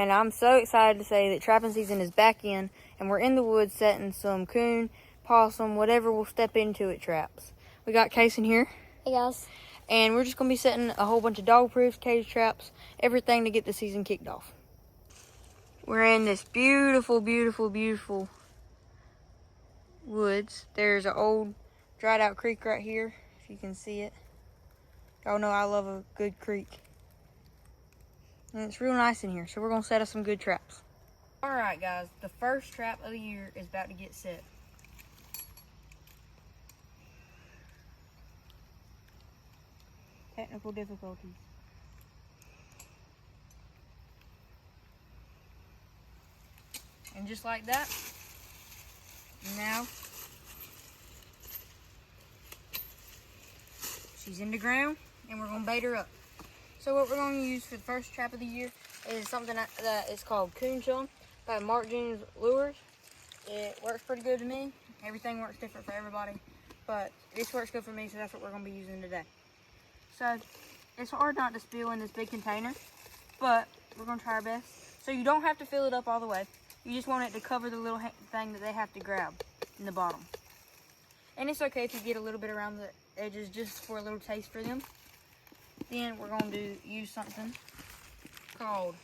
and I'm so excited to say that trapping season is back in, and we're in the woods setting some coon, possum, whatever we'll step into it traps. We got Case in here. Hey guys. And we're just going to be setting a whole bunch of dog proofs, cage traps, everything to get the season kicked off. We're in this beautiful, beautiful, beautiful woods. There's an old dried out creek right here, if you can see it. Y'all know I love a good creek. And it's real nice in here, so we're going to set up some good traps. Alright guys, the first trap of the year is about to get set. Technical difficulties. And just like that, now she's in the ground and we're going to bait her up. So what we're going to use for the first trap of the year is something that is called Coon Chum by Mark Jeans Lures. It works pretty good to me. Everything works different for everybody, but this works good for me, so that's what we're going to be using today. So it's hard not to spill in this big container, but we're going to try our best. So you don't have to fill it up all the way. You just want it to cover the little thing that they have to grab in the bottom. And it's okay if you get a little bit around the edges just for a little taste for them. Then we're going to use something called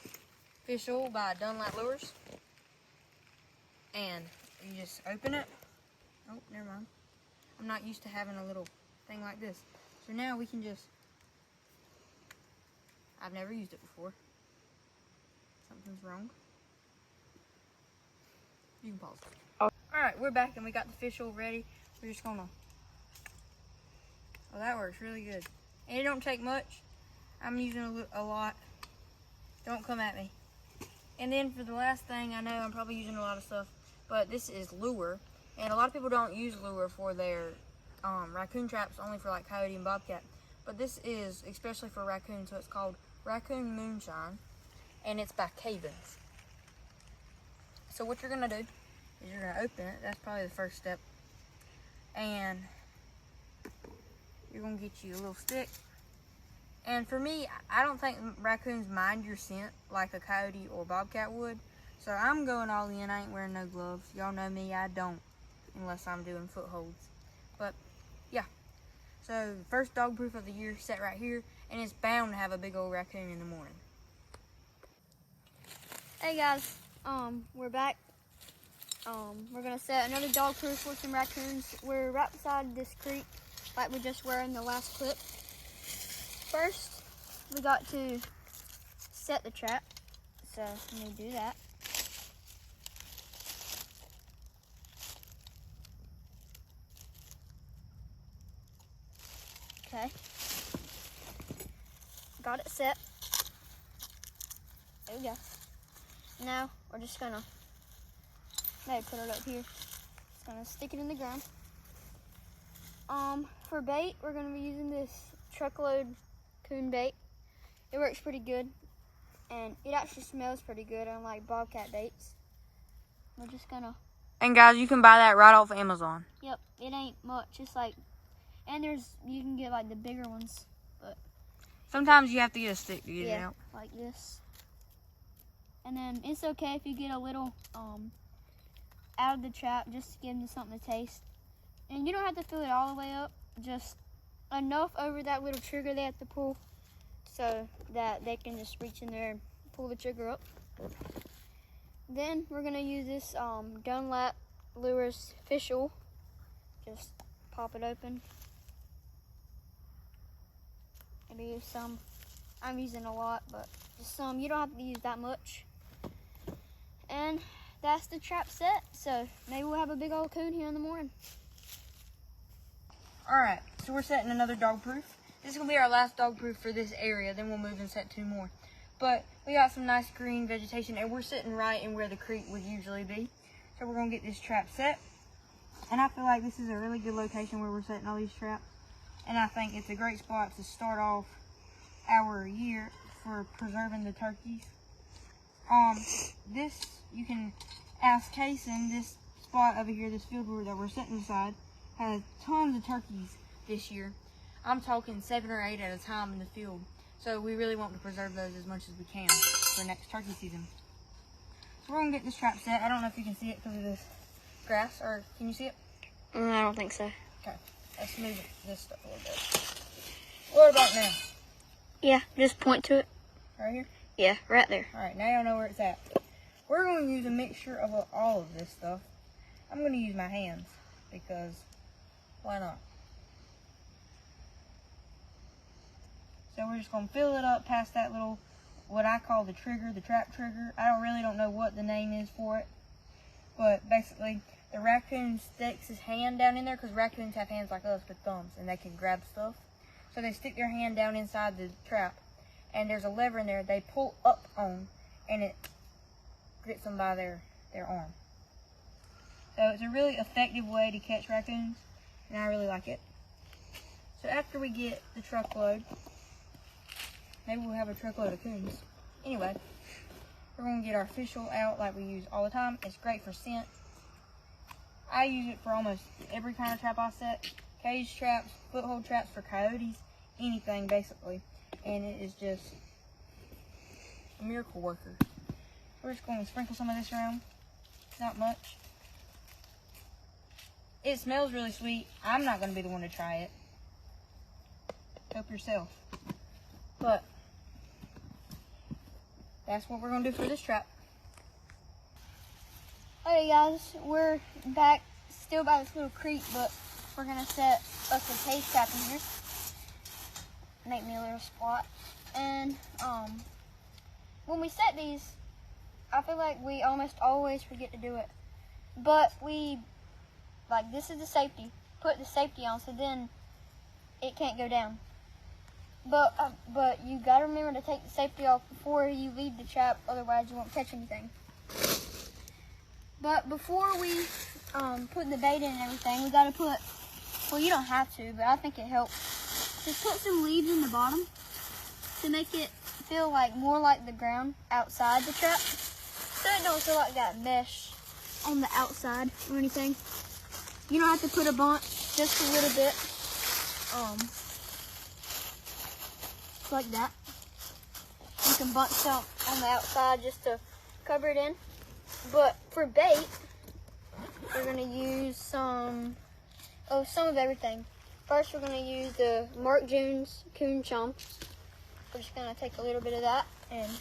Fish Oil by Dunlap Lures. And you just open it. Oh, never mind. I'm not used to having a little thing like this. So now we can just... I've never used it before. Something's wrong. You can pause. Oh. Alright, we're back and we got the fish oil ready. We're just gonna... Oh, that works really good. And it don't take much. I'm using a lot. Don't come at me. And then for the last thing, I know I'm probably using a lot of stuff, but this is lure. And a lot of people don't use lure for their raccoon traps, only for like coyote and bobcat. But this is especially for raccoon, so it's called Raccoon Moonshine, and it's by Cavens. So what you're gonna do is you're gonna open it. That's probably the first step. And you're gonna get you a little stick. And for me, I don't think raccoons mind your scent like a coyote or bobcat would. So I'm going all in. I ain't wearing no gloves. Y'all know me, I don't, unless I'm doing footholds. But yeah. So first dog proof of the year set right here, and it's bound to have a big old raccoon in the morning. Hey guys, we're back. We're gonna set another dog proof for some raccoons. We're right beside this creek, like we just were in the last clip. First, we got to set the trap, so let me do that. Okay, got it set. There we go. Now we're just gonna maybe put it up here. Just gonna stick it in the ground. For bait, we're gonna be using this truckload coon bait. It works pretty good, and it actually smells pretty good, unlike bobcat baits. We're just gonna. And guys, you can buy that right off Amazon. Yep, it ain't much. It's like, and you can get like the bigger ones, but sometimes you have to get a stick to get it out. Like this. And then it's okay if you get a little out of the trap, just to give them something to taste. And you don't have to fill it all the way up, just enough over that little trigger they have to pull so that they can just reach in there and pull the trigger up. Then we're gonna use this Dunlap Lures fish oil. Just pop it open. Maybe use some. I'm using a lot, but just some. You don't have to use that much. And that's the trap set. So maybe we'll have a big old coon here in the morning. Alright, so we're setting another dog proof. This is going to be our last dog proof for this area, then we'll move and set 2 more. But we got some nice green vegetation, and we're sitting right in where the creek would usually be. So we're going to get this trap set. And I feel like this is a really good location where we're setting all these traps. And I think it's a great spot to start off our year for preserving the turkeys. This, you can ask Kason, this spot over here, this field that we're sitting beside, has tons of turkeys this year. I'm talking 7 or 8 at a time in the field. So we really want to preserve those as much as we can for next turkey season. So we're gonna get this trap set. I don't know if you can see it because of this grass, or can you see it? I don't think so. Okay, let's move this stuff a little bit. What about now? Yeah, just point to it. Right here? Yeah, right there. All right, now y'all know where it's at. We're going to use a mixture of all of this stuff. I'm going to use my hands because why not? So we're just going to fill it up past that little, what I call the trigger, the trap trigger. I really don't know what the name is for it. But basically, the raccoon sticks his hand down in there because raccoons have hands like us with thumbs and they can grab stuff. So they stick their hand down inside the trap and there's a lever in there they pull up on and it gets them by their arm. So it's a really effective way to catch raccoons and I really like it. So after we get the truckload, maybe we'll have a truckload of coons. Anyway, we're going to get our fish oil out like we use all the time. It's great for scent. I use it for almost every kind of trap I set. Cage traps, foothold traps for coyotes, anything basically. And it is just a miracle worker. We're just going to sprinkle some of this around. Not much. It smells really sweet. I'm not going to be the one to try it. Help yourself. But that's what we're going to do for this trap. Alright guys, we're back still by this little creek, but we're going to set us a cage trap in here. Make me a little spot. And when we set these, I feel like we almost always forget to do it. But this is the safety. Put the safety on so then it can't go down. But you gotta remember to take the safety off before you leave the trap, otherwise you won't catch anything. But before we put the bait in and everything, we gotta put, well, you don't have to, but I think it helps. Just put some leaves in the bottom to make it feel like more like the ground outside the trap. So it don't feel like that mesh on the outside or anything. You don't have to put a bunch, just a little bit. Like that. You can bunch some on the outside just to cover it in. But for bait, we're gonna use some of everything. First, we're gonna use the Mark Jones Coon Chum. We're just gonna take a little bit of that and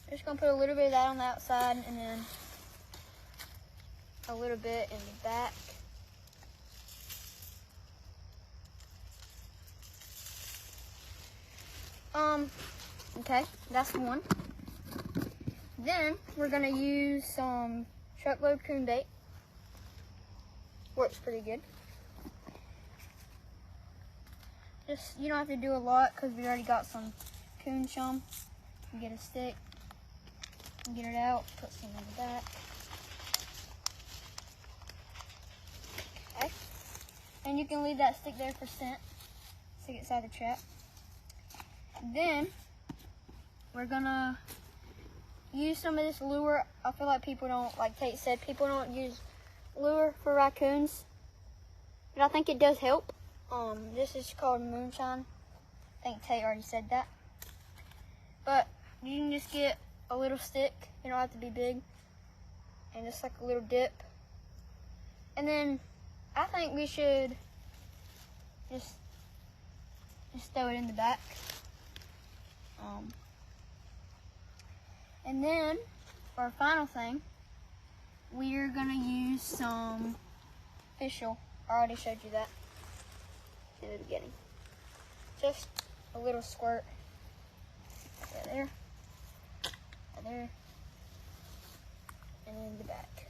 just gonna put a little bit of that on the outside and then a little bit in the back. Okay, that's one. Then we're gonna use some truckload coon bait. Works pretty good. You don't have to do a lot because we already got some coon chum. You get a stick, get it out, put some in the back. Okay. And you can leave that stick there for scent. Stick it inside the trap. Then we're gonna use some of this lure. I feel like people don't, like Tate said, people don't use lure for raccoons, but I think it does help. This is called moonshine. I think Tate already said that. But you can just get a little stick. You don't have to be big, and just like a little dip. And then I think we should just throw it in the back. And then, for our final thing, we're gonna use some fish oil. I already showed you that in the beginning. Just a little squirt. Right there. Right there. And in the back.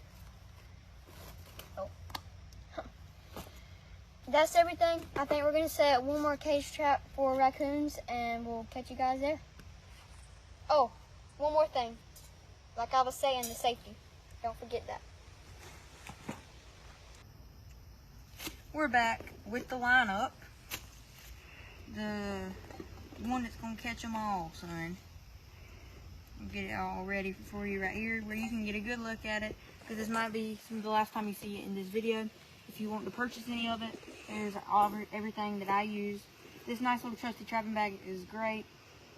Oh. That's everything. I think we're gonna set one more cage trap for raccoons and we'll catch you guys there. Oh, one more thing. Like I was saying, the safety. Don't forget that. We're back with the lineup. The one that's gonna catch them all, son. I'll get it all ready for you right here where you can get a good look at it, because this might be the last time you see it in this video. If you want to purchase any of it, there's everything that I use. This nice little trusty trapping bag is great.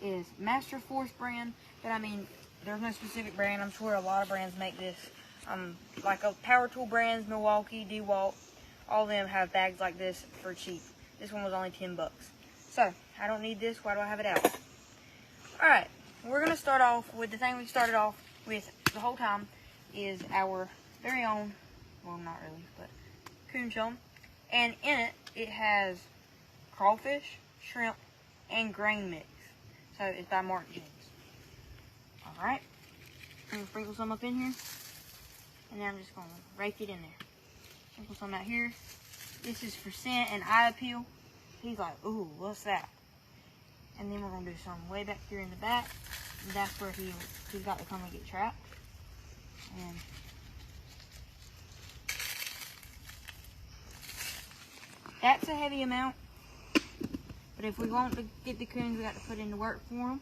It's Master Force brand, but I mean, there's no specific brand. I'm sure a lot of brands make this. Like power tool brands, Milwaukee, DeWalt, all of them have bags like this for cheap. This one was only 10 bucks. So, I don't need this. Why do I have it out? Alright, we're going to start off with the thing we started off with the whole time is our very own, well, not really, but coon chum. And in it, it has crawfish, shrimp, and grain mix. So, it's by Mark Jeans. Alright, I'm going to sprinkle some up in here. And then I'm just going to rake it in there. Sprinkle some out here. This is for scent and eye appeal. He's like, ooh, what's that? And then we're going to do some way back here in the back. And that's where he's got to come and get trapped. And that's a heavy amount. But if we want to get the coons, we got to put in the work for them.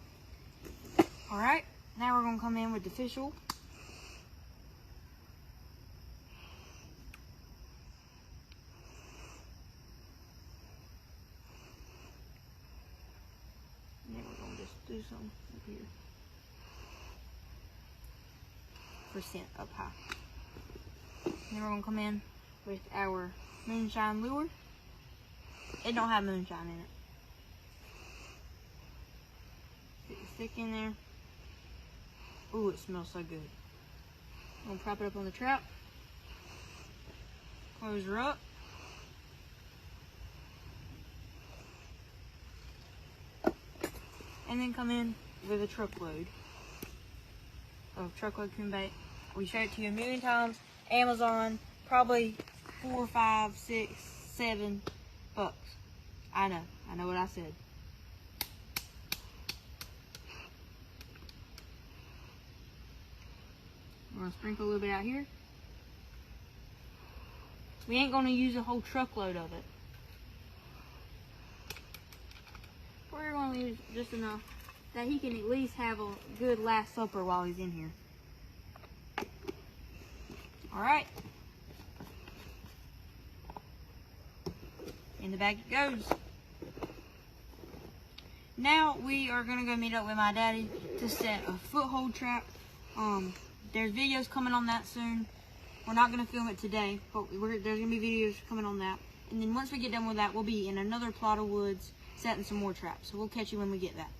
Alright, now we're going to come in with the fish oil. Do some up here for scent up high. And then we're gonna come in with our moonshine lure. It don't have moonshine in it. Get the stick in there. Ooh, it smells so good. I'm gonna prop it up on the trap. Close her up. And then come in with a truckload of truckload coon bait. We showed it to you a million times. Amazon, probably 4, 5, 6, 7 bucks. I know what I said. We're gonna sprinkle a little bit out here. We ain't gonna use a whole truckload of it. We're going to use just enough that he can at least have a good last supper while he's in here. Alright. In the bag it goes. Now we are going to go meet up with my daddy to set a foothold trap. There's videos coming on that soon. We're not going to film it today, but there's going to be videos coming on that. And then once we get done with that, we'll be in another plot of woods setting some more traps. So we'll catch you when we get that.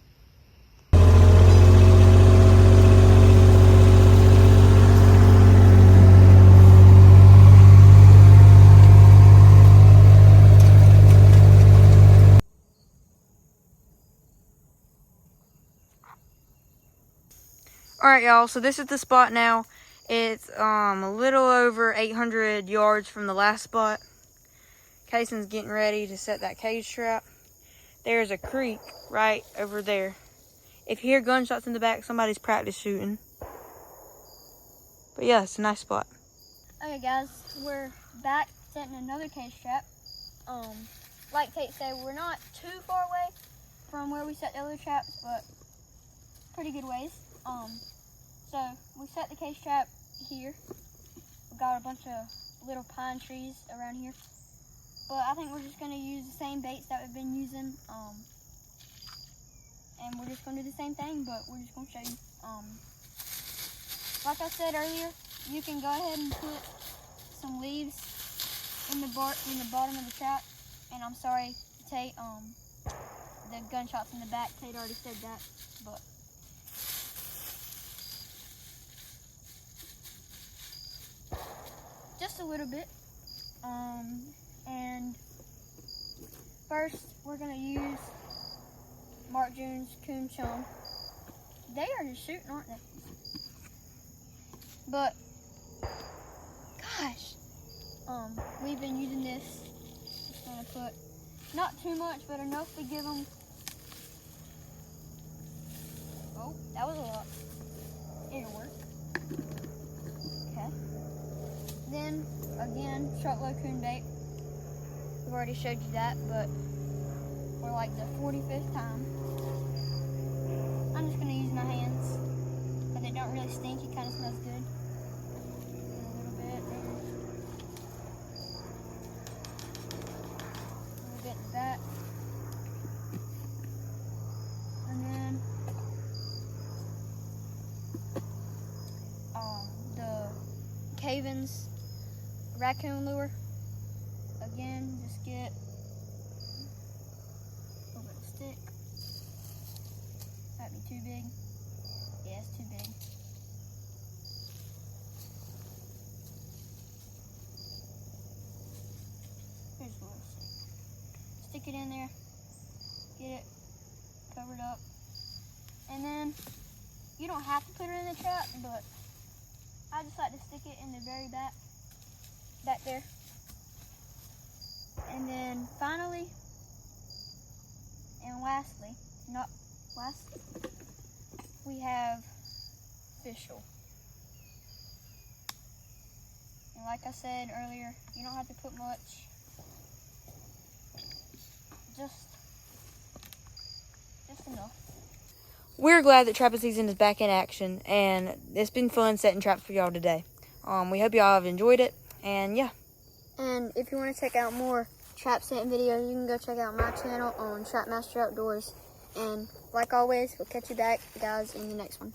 Alright y'all, so this is the spot now. It's a little over 800 yards from the last spot. Cason's getting ready to set that cage trap. There's a creek right over there. If you hear gunshots in the back, somebody's practice shooting. But yeah, it's a nice spot. Okay guys, we're back setting another cage trap. Like Tate said, we're not too far away from where we set the other traps, but pretty good ways. So we set the cage trap here. We got a bunch of little pine trees around here. But I think we're just going to use the same baits that we've been using. And we're just going to do the same thing, but we're just going to show you. Like I said earlier, you can go ahead and put some leaves in the bottom of the trap. And I'm sorry, Tate, the gunshots in the back, Tate already said that. But just a little bit. And first, we're going to use Mark June's coon chum. They are just shooting, aren't they? But, gosh, we've been using this. Just going to put not too much, but enough to give them. Oh, that was a lot. It'll work. Okay. Then, again, truckload coon bait. We've already showed you that, but for like the 45th time, I'm just going to use my hands, but they don't really stink. It kind of smells good. And a little bit there. A little bit in that. And then Haven's raccoon lure. Again, just get a little bit of stick. Might be too big. Yeah, it's too big. Here's a little stick. Stick it in there. Get it covered up. And then, you don't have to put it in the trap, but I just like to stick it in the very back there. And then finally, and lastly, not last, we have official. And like I said earlier, you don't have to put much. Just enough. We're glad that trapping season is back in action, and it's been fun setting traps for y'all today. We hope y'all have enjoyed it, and yeah. And if you want to check out more trap setting videos, you can go check out my channel on Trap Master Outdoors. And like always, we'll catch you back, guys, in the next one.